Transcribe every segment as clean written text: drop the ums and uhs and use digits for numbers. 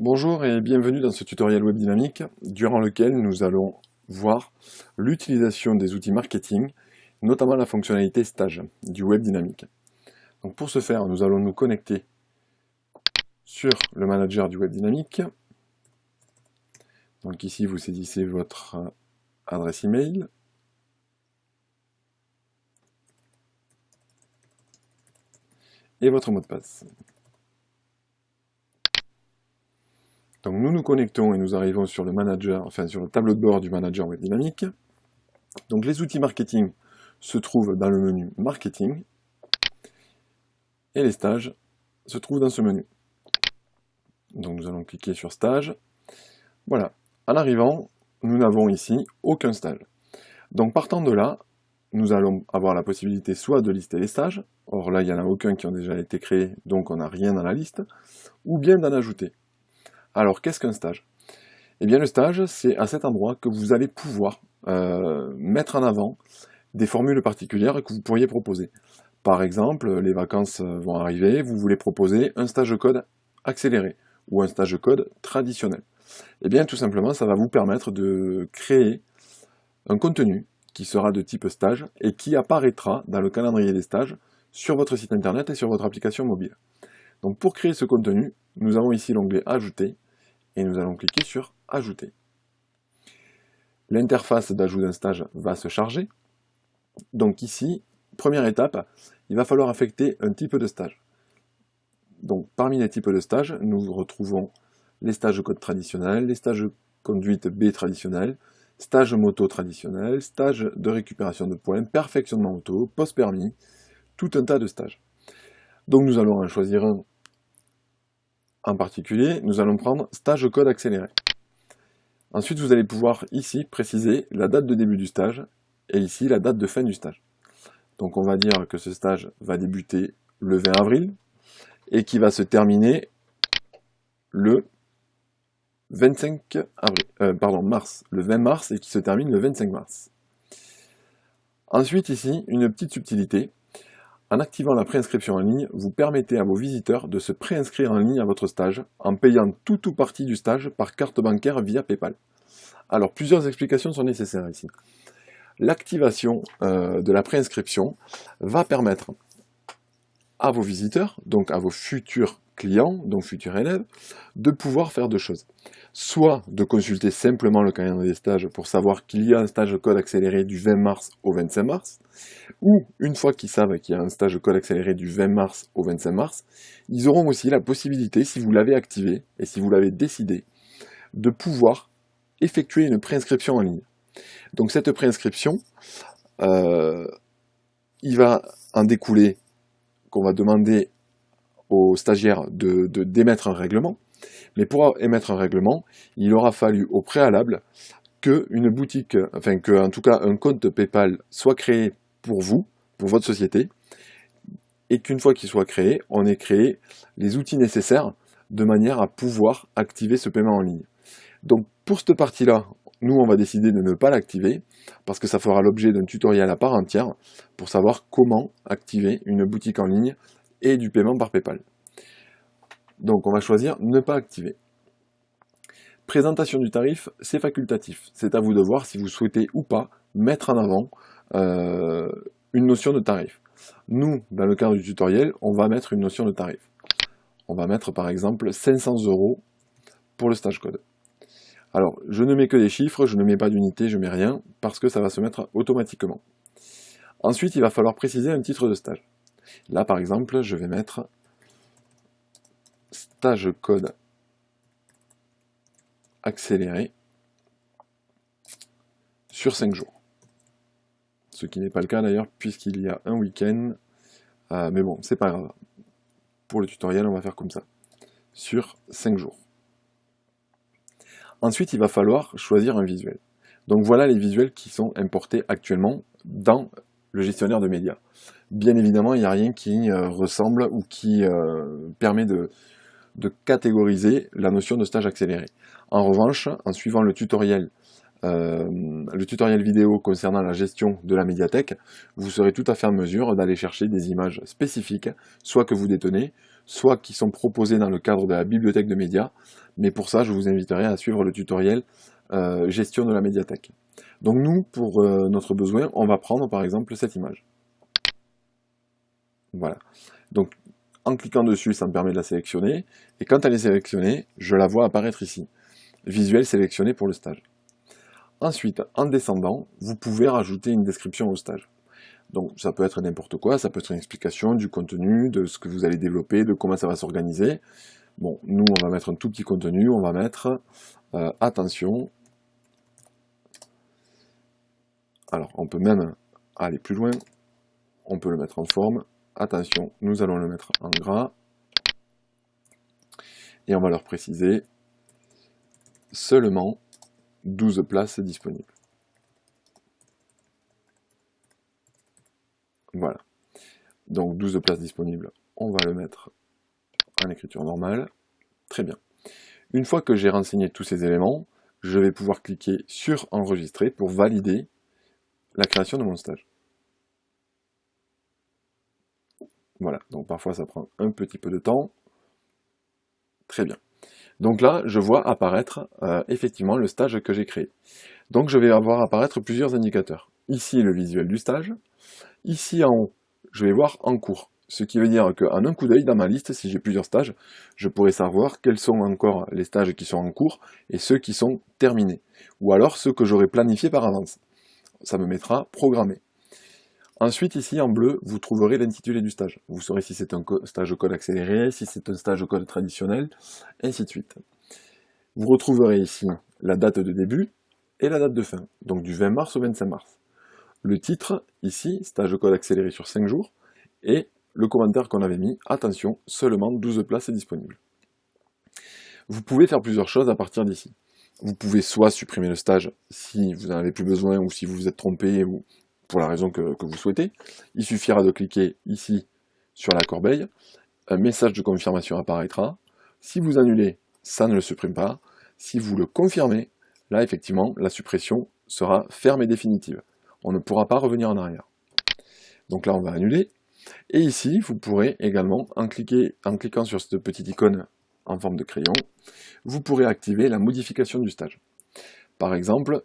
Bonjour et bienvenue dans ce tutoriel web dynamique durant lequel nous allons voir l'utilisation des outils marketing, notamment la fonctionnalité stage du web dynamique. Donc pour ce faire, nous allons nous connecter sur le manager du web dynamique. Donc ici, vous saisissez votre adresse email. Et votre mot de passe. Donc nous nous connectons et nous arrivons sur le manager, enfin sur le tableau de bord du manager web dynamique. Donc les outils marketing se trouvent dans le menu marketing et les stages se trouvent dans ce menu. Donc nous allons cliquer sur stage. Voilà, en arrivant, nous n'avons ici aucun stage. Donc partant de là, nous allons avoir la possibilité soit de lister les stages, or là il n'y en a aucun qui ont déjà été créés, donc on n'a rien dans la liste, ou bien d'en ajouter. Alors qu'est-ce qu'un stage? Eh bien le stage, c'est à cet endroit que vous allez pouvoir mettre en avant des formules particulières que vous pourriez proposer. Par exemple, les vacances vont arriver, vous voulez proposer un stage code accéléré ou un stage code traditionnel. Eh bien tout simplement, ça va vous permettre de créer un contenu qui sera de type stage et qui apparaîtra dans le calendrier des stages sur votre site internet et sur votre application mobile. Donc pour créer ce contenu, nous avons ici l'onglet Ajouter et nous allons cliquer sur Ajouter. L'interface d'ajout d'un stage va se charger. Donc ici, première étape, il va falloir affecter un type de stage. Donc parmi les types de stages, nous retrouvons les stages code traditionnels, les stages conduite B traditionnels, stage moto traditionnel, stage de récupération de points, perfectionnement auto, post-permis, tout un tas de stages. Donc nous allons en choisir un en particulier, nous allons prendre stage code accéléré. Ensuite, vous allez pouvoir ici préciser la date de début du stage et ici la date de fin du stage. Donc on va dire que ce stage va débuter le 20 avril et qui va se terminer le 25 mars, le 20 mars et qui se termine le 25 mars. Ensuite ici, une petite subtilité. En activant la préinscription en ligne, vous permettez à vos visiteurs de se préinscrire en ligne à votre stage en payant tout ou partie du stage par carte bancaire via PayPal. Alors, plusieurs explications sont nécessaires ici. L'activation de la préinscription va permettre à vos visiteurs, donc à vos futurs clients, donc futurs élèves, de pouvoir faire deux choses. Soit de consulter simplement le calendrier des stages pour savoir qu'il y a un stage code accéléré du 20 mars au 25 mars, ou une fois qu'ils savent qu'il y a un stage code accéléré du 20 mars au 25 mars, ils auront aussi la possibilité, si vous l'avez activé et si vous l'avez décidé, de pouvoir effectuer une préinscription en ligne. Donc cette préinscription, il va en découler qu'on va demander aux stagiaires d'émettre un règlement, mais pour émettre un règlement, il aura fallu au préalable qu'une boutique, enfin que en tout cas un compte PayPal soit créé pour vous, pour votre société, et qu'une fois qu'il soit créé, on ait créé les outils nécessaires de manière à pouvoir activer ce paiement en ligne. Donc pour cette partie-là, nous on va décider de ne pas l'activer, parce que ça fera l'objet d'un tutoriel à part entière pour savoir comment activer une boutique en ligne et du paiement par PayPal. Donc on va choisir ne pas activer. Présentation du tarif, c'est facultatif. C'est à vous de voir si vous souhaitez ou pas mettre en avant une notion de tarif. Nous, dans le cadre du tutoriel, on va mettre une notion de tarif. On va mettre par exemple 500 € pour le stage code. Alors, je ne mets que des chiffres, je ne mets pas d'unité, je ne mets rien, parce que ça va se mettre automatiquement. Ensuite, il va falloir préciser un titre de stage. Là, par exemple, je vais mettre stage code accéléré sur 5 jours. Ce qui n'est pas le cas d'ailleurs, puisqu'il y a un week-end. Mais bon, c'est pas grave. Pour le tutoriel, on va faire comme ça. Sur 5 jours. Ensuite, il va falloir choisir un visuel. Donc voilà les visuels qui sont importés actuellement dans le gestionnaire de médias. Bien évidemment, il n'y a rien qui ressemble ou qui permet de catégoriser la notion de stage accéléré. En revanche, en suivant le tutoriel vidéo concernant la gestion de la médiathèque, vous serez tout à fait en mesure d'aller chercher des images spécifiques, soit que vous détenez, soit qui sont proposés dans le cadre de la bibliothèque de médias, mais pour ça, je vous inviterai à suivre le tutoriel gestion de la médiathèque. Donc nous, pour notre besoin, on va prendre par exemple cette image. Voilà. Donc en cliquant dessus, ça me permet de la sélectionner, et quand elle est sélectionnée, je la vois apparaître ici. Visuel sélectionné pour le stage. Ensuite, en descendant, vous pouvez rajouter une description au stage. Donc ça peut être n'importe quoi, ça peut être une explication du contenu, de ce que vous allez développer, de comment ça va s'organiser. Bon, nous on va mettre un tout petit contenu, on va mettre attention. Alors on peut même aller plus loin, on peut le mettre en forme. Attention, nous allons le mettre en gras. Et on va leur préciser seulement 12 places disponibles. Voilà. Donc 12 places disponibles, on va le mettre en écriture normale. Très bien. Une fois que j'ai renseigné tous ces éléments, je vais pouvoir cliquer sur enregistrer pour valider la création de mon stage. Voilà, donc parfois ça prend un petit peu de temps. Très bien. Donc là, je vois apparaître effectivement le stage que j'ai créé. Donc je vais avoir apparaître plusieurs indicateurs. Ici, le visuel du stage. Ici en haut, je vais voir en cours. Ce qui veut dire qu'en un coup d'œil dans ma liste, si j'ai plusieurs stages, je pourrai savoir quels sont encore les stages qui sont en cours et ceux qui sont terminés. Ou alors ceux que j'aurais planifiés par avance. Ça me mettra programmé. Ensuite, ici en bleu, vous trouverez l'intitulé du stage. Vous saurez si c'est un stage code accéléré, si c'est un stage code traditionnel, ainsi de suite. Vous retrouverez ici la date de début et la date de fin, donc du 20 mars au 25 mars. Le titre, ici, stage code accéléré sur 5 jours, et le commentaire qu'on avait mis, attention, seulement 12 places disponibles. Vous pouvez faire plusieurs choses à partir d'ici. Vous pouvez soit supprimer le stage si vous n'en avez plus besoin ou si vous vous êtes trompé ou pour la raison que vous souhaitez. Il suffira de cliquer ici sur la corbeille, un message de confirmation apparaîtra. Si vous annulez, ça ne le supprime pas. Si vous le confirmez, là effectivement, la suppression sera ferme et définitive. On ne pourra pas revenir en arrière. Donc là, on va annuler. Et ici, vous pourrez également, en cliquant sur cette petite icône en forme de crayon, vous pourrez activer la modification du stage. Par exemple,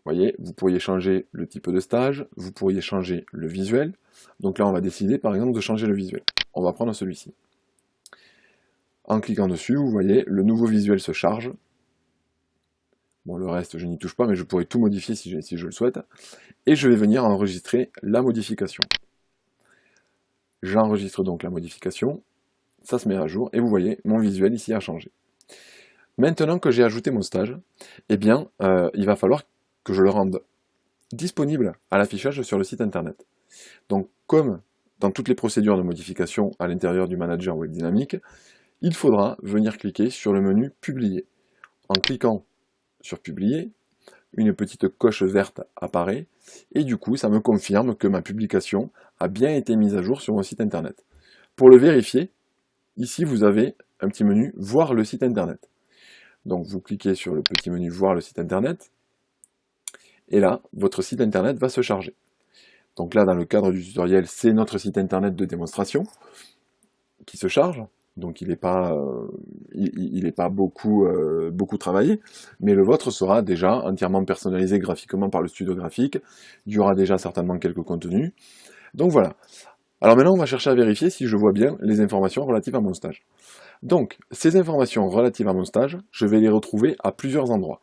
vous voyez, vous pourriez changer le type de stage, vous pourriez changer le visuel. Donc là, on va décider par exemple de changer le visuel. On va prendre celui-ci. En cliquant dessus, vous voyez, le nouveau visuel se charge. Bon, le reste, je n'y touche pas, mais je pourrais tout modifier si je le souhaite. Et je vais venir enregistrer la modification. J'enregistre donc la modification. Ça se met à jour, et vous voyez, mon visuel ici a changé. Maintenant que j'ai ajouté mon stage, eh bien, il va falloir que je le rende disponible à l'affichage sur le site internet. Donc, comme dans toutes les procédures de modification à l'intérieur du manager web dynamique, il faudra venir cliquer sur le menu Publier. En cliquant sur Publier, une petite coche verte apparaît, et du coup, ça me confirme que ma publication a bien été mise à jour sur mon site internet. Pour le vérifier, ici vous avez un petit menu Voir le site internet. Donc vous cliquez sur le petit menu Voir le site internet, et là, votre site internet va se charger. Donc là, dans le cadre du tutoriel, c'est notre site internet de démonstration qui se charge. Donc il n'est pas beaucoup travaillé, mais le vôtre sera déjà entièrement personnalisé graphiquement par le studio graphique. Il y aura déjà certainement quelques contenus. Donc voilà. Alors maintenant, on va chercher à vérifier si je vois bien les informations relatives à mon stage. Donc, ces informations relatives à mon stage, je vais les retrouver à plusieurs endroits.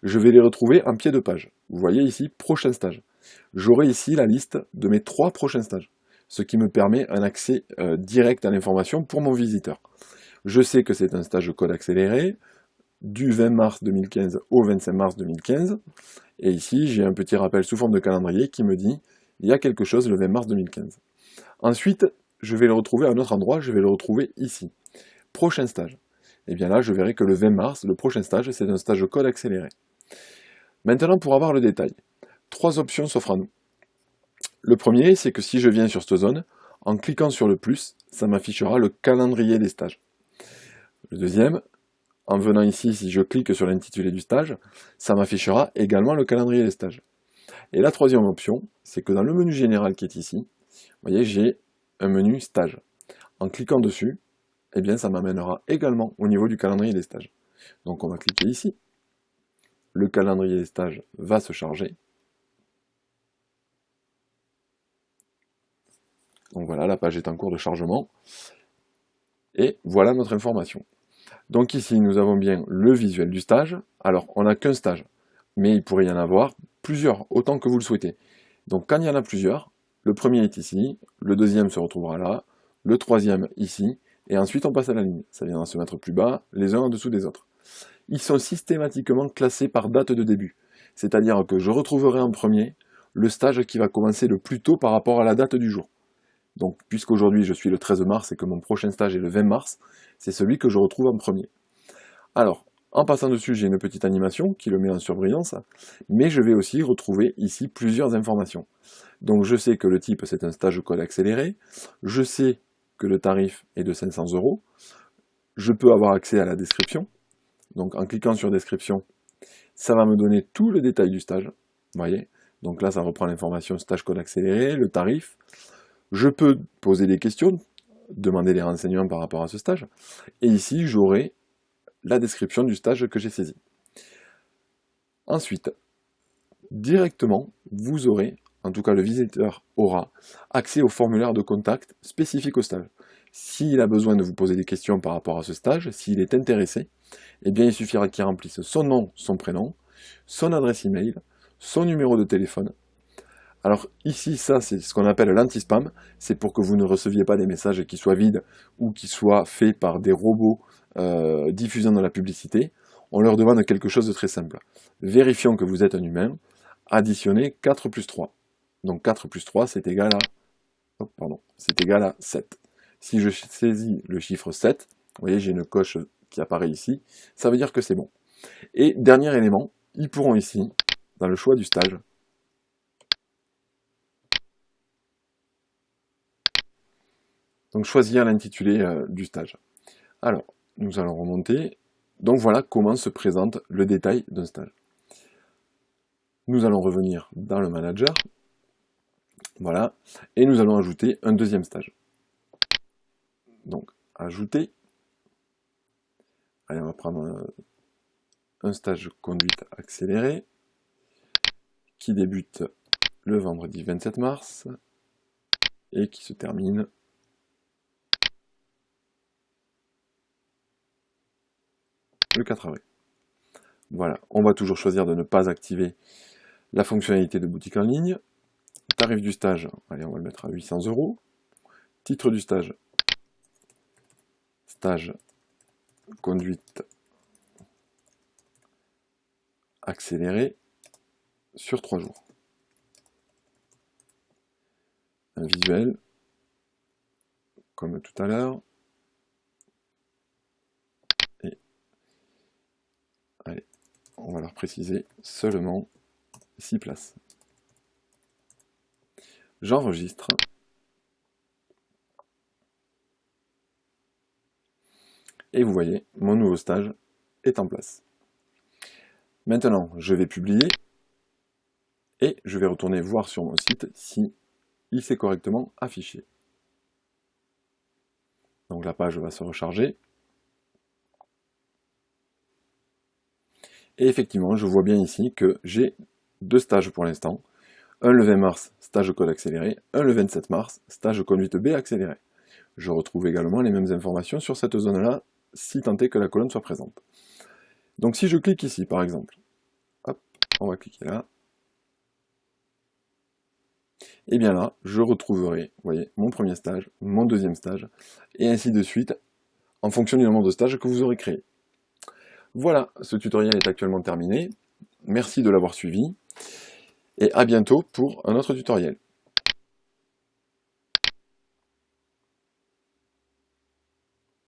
Je vais les retrouver en pied de page. Vous voyez ici, prochain stage. J'aurai ici la liste de mes 3 prochains stages, ce qui me permet un accès direct à l'information pour mon visiteur. Je sais que c'est un stage code accéléré, du 20 mars 2015 au 25 mars 2015, et ici j'ai un petit rappel sous forme de calendrier qui me dit il y a quelque chose le 20 mars 2015. Ensuite, je vais le retrouver à un autre endroit, je vais le retrouver ici. Prochain stage. Et bien là, je verrai que le 20 mars, le prochain stage, c'est un stage code accéléré. Maintenant, pour avoir le détail, 3 options s'offrent à nous. Le premier, c'est que si je viens sur cette zone, en cliquant sur le plus, ça m'affichera le calendrier des stages. Le deuxième, en venant ici, si je clique sur l'intitulé du stage, ça m'affichera également le calendrier des stages. Et la troisième option, c'est que dans le menu général qui est ici, vous voyez, j'ai un menu stage. En cliquant dessus, ça m'affichera également le calendrier des stages. Et la troisième option, c'est que dans le menu général qui est ici, vous voyez, j'ai un menu stage. Et la troisième option, c'est que dans le menu général qui est ici, vous voyez, j'ai un menu stage. Et la troisième option, c'est que dans le menu général qui est ici, vous voyez, j'ai un menu stage. En cliquant dessus, eh bien ça m'amènera également au niveau du calendrier des stages. Donc on va cliquer ici. Le calendrier des stages va se charger. Donc voilà, la page est en cours de chargement. Et voilà notre information. Donc ici, nous avons bien le visuel du stage. Alors, on n'a qu'un stage, mais il pourrait y en avoir plusieurs, autant que vous le souhaitez. Donc quand il y en a plusieurs, le premier est ici, le deuxième se retrouvera là, le troisième ici, et ensuite on passe à la ligne. Ça viendra se mettre plus bas, les uns en dessous des autres. Ils sont systématiquement classés par date de début. C'est-à-dire que je retrouverai en premier le stage qui va commencer le plus tôt par rapport à la date du jour. Donc, puisqu'aujourd'hui je suis le 13 mars et que mon prochain stage est le 20 mars, c'est celui que je retrouve en premier. Alors, en passant dessus, j'ai une petite animation qui le met en surbrillance, mais je vais aussi retrouver ici plusieurs informations. Donc je sais que le type c'est un stage code accéléré, je sais que le tarif est de 500 €, je peux avoir accès à la description, donc en cliquant sur description, ça va me donner tout le détail du stage, vous voyez, donc là ça reprend l'information stage code accéléré, le tarif, je peux poser des questions, demander des renseignements par rapport à ce stage, et ici j'aurai la description du stage que j'ai saisi. Ensuite, directement, vous aurez, en tout cas le visiteur aura, accès au formulaire de contact spécifique au stage. S'il a besoin de vous poser des questions par rapport à ce stage, s'il est intéressé, eh bien il suffira qu'il remplisse son nom, son prénom, son adresse email, son numéro de téléphone. Alors ici, ça c'est ce qu'on appelle l'anti-spam, c'est pour que vous ne receviez pas des messages qui soient vides ou qui soient faits par des robots diffusant de la publicité. On leur demande quelque chose de très simple. Vérifions que vous êtes un humain, additionnez 4 plus 3. Donc 4 plus 3 c'est égal à, c'est égal à 7. Si je saisis le chiffre 7, vous voyez j'ai une coche qui apparaît ici, ça veut dire que c'est bon. Et dernier élément, ils pourront ici, dans le choix du stage, donc choisir l'intitulé du stage. Alors, nous allons remonter. Donc voilà comment se présente le détail d'un stage. Nous allons revenir dans le manager. Voilà. Et nous allons ajouter un deuxième stage. Donc, ajouter. Allez, on va prendre un stage conduite accélérée qui débute le vendredi 27 mars et qui se termine le 4 avril. Voilà, on va toujours choisir de ne pas activer la fonctionnalité de boutique en ligne. Tarif du stage, allez, on va le mettre à 800 €. Titre du stage, stage conduite accélérée sur 3 jours. Un visuel, comme tout à l'heure. Et allez, on va leur préciser seulement 6 places. J'enregistre. Et vous voyez, mon nouveau stage est en place. Maintenant, je vais publier et je vais retourner voir sur mon site si il s'est correctement affiché. Donc la page va se recharger. Et effectivement, je vois bien ici que j'ai 2 stages pour l'instant. Un le 20 mars, stage code accéléré, un le 27 mars, stage conduite B accéléré. Je retrouve également les mêmes informations sur cette zone-là, si tant est que la colonne soit présente. Donc si je clique ici, par exemple, hop, on va cliquer là, et bien là, je retrouverai, vous voyez, mon premier stage, mon deuxième stage, et ainsi de suite, en fonction du nombre de stages que vous aurez créé. Voilà, ce tutoriel est actuellement terminé. Merci de l'avoir suivi, et à bientôt pour un autre tutoriel.